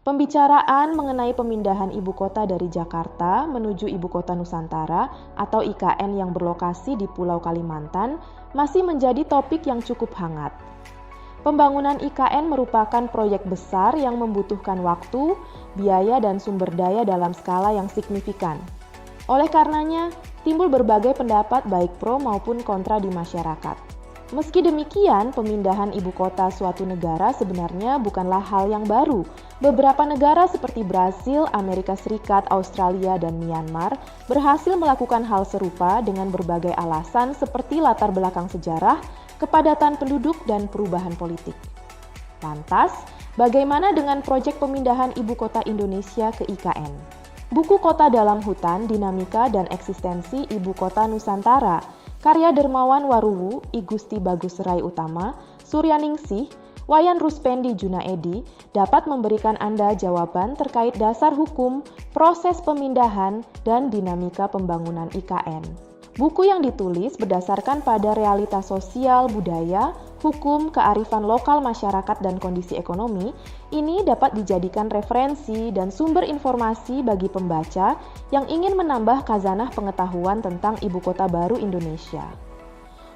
Pembicaraan mengenai pemindahan ibu kota dari Jakarta menuju ibu kota Nusantara atau IKN yang berlokasi di Pulau Kalimantan masih menjadi topik yang cukup hangat. Pembangunan IKN merupakan proyek besar yang membutuhkan waktu, biaya, dan sumber daya dalam skala yang signifikan. Oleh karenanya, timbul berbagai pendapat baik pro maupun kontra di masyarakat. Meski demikian, pemindahan ibu kota suatu negara sebenarnya bukanlah hal yang baru. Beberapa negara seperti Brasil, Amerika Serikat, Australia, dan Myanmar berhasil melakukan hal serupa dengan berbagai alasan seperti latar belakang sejarah, kepadatan penduduk, dan perubahan politik. Lantas, bagaimana dengan proyek pemindahan ibu kota Indonesia ke IKN? Buku Kota Dalam Hutan, Dinamika dan Eksistensi Ibu Kota Nusantara, karya Dermawan Waruwu, I Gusti Bagus Rai Utama, Suryaningsih, Wayan Ruspendi Junaedi dapat memberikan Anda jawaban terkait dasar hukum, proses pemindahan, dan dinamika pembangunan IKN. Buku yang ditulis berdasarkan pada realitas sosial, budaya, hukum, kearifan lokal masyarakat, dan kondisi ekonomi, ini dapat dijadikan referensi dan sumber informasi bagi pembaca yang ingin menambah khazanah pengetahuan tentang ibu kota baru Indonesia.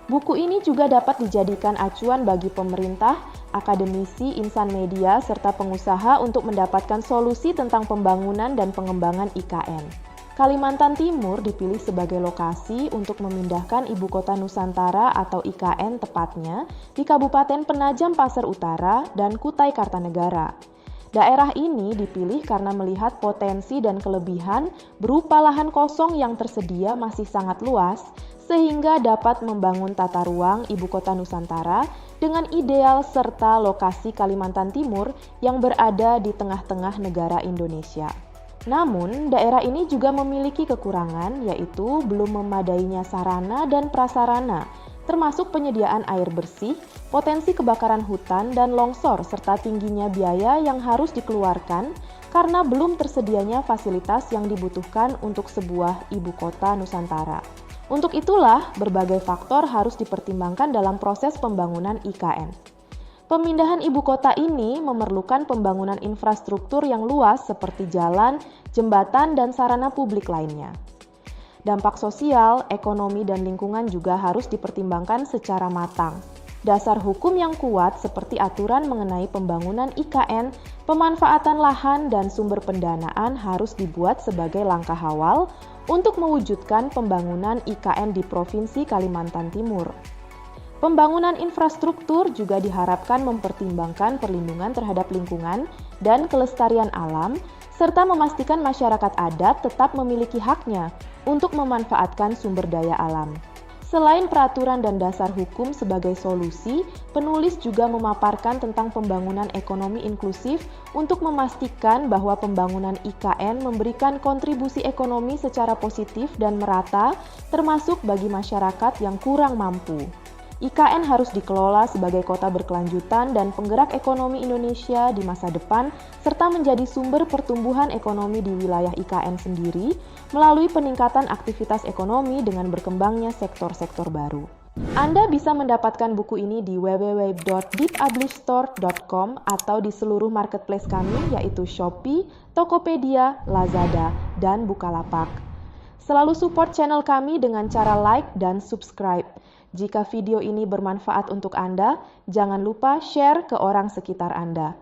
Buku ini juga dapat dijadikan acuan bagi pemerintah, akademisi, insan media, serta pengusaha untuk mendapatkan solusi tentang pembangunan dan pengembangan IKN. Kalimantan Timur dipilih sebagai lokasi untuk memindahkan ibu kota Nusantara atau IKN tepatnya di Kabupaten Penajam Pasir Utara dan Kutai Kartanegara. Daerah ini dipilih karena melihat potensi dan kelebihan berupa lahan kosong yang tersedia masih sangat luas sehingga dapat membangun tata ruang ibu kota Nusantara dengan ideal serta lokasi Kalimantan Timur yang berada di tengah-tengah negara Indonesia. Namun, daerah ini juga memiliki kekurangan, yaitu belum memadainya sarana dan prasarana, termasuk penyediaan air bersih, potensi kebakaran hutan dan longsor, serta tingginya biaya yang harus dikeluarkan karena belum tersedianya fasilitas yang dibutuhkan untuk sebuah ibu kota Nusantara. Untuk itulah, berbagai faktor harus dipertimbangkan dalam proses pembangunan IKN. Pemindahan ibu kota ini memerlukan pembangunan infrastruktur yang luas seperti jalan, jembatan, dan sarana publik lainnya. Dampak sosial, ekonomi, dan lingkungan juga harus dipertimbangkan secara matang. Dasar hukum yang kuat seperti aturan mengenai pembangunan IKN, pemanfaatan lahan, dan sumber pendanaan harus dibuat sebagai langkah awal untuk mewujudkan pembangunan IKN di Provinsi Kalimantan Timur. Pembangunan infrastruktur juga diharapkan mempertimbangkan perlindungan terhadap lingkungan dan kelestarian alam, serta memastikan masyarakat adat tetap memiliki haknya untuk memanfaatkan sumber daya alam. Selain peraturan dan dasar hukum sebagai solusi, penulis juga memaparkan tentang pembangunan ekonomi inklusif untuk memastikan bahwa pembangunan IKN memberikan kontribusi ekonomi secara positif dan merata, termasuk bagi masyarakat yang kurang mampu. IKN harus dikelola sebagai kota berkelanjutan dan penggerak ekonomi Indonesia di masa depan, serta menjadi sumber pertumbuhan ekonomi di wilayah IKN sendiri melalui peningkatan aktivitas ekonomi dengan berkembangnya sektor-sektor baru. Anda bisa mendapatkan buku ini di www.deepublishedstore.com atau di seluruh marketplace kami yaitu Shopee, Tokopedia, Lazada, dan Bukalapak. Selalu support channel kami dengan cara like dan subscribe. Jika video ini bermanfaat untuk Anda, jangan lupa share ke orang sekitar Anda.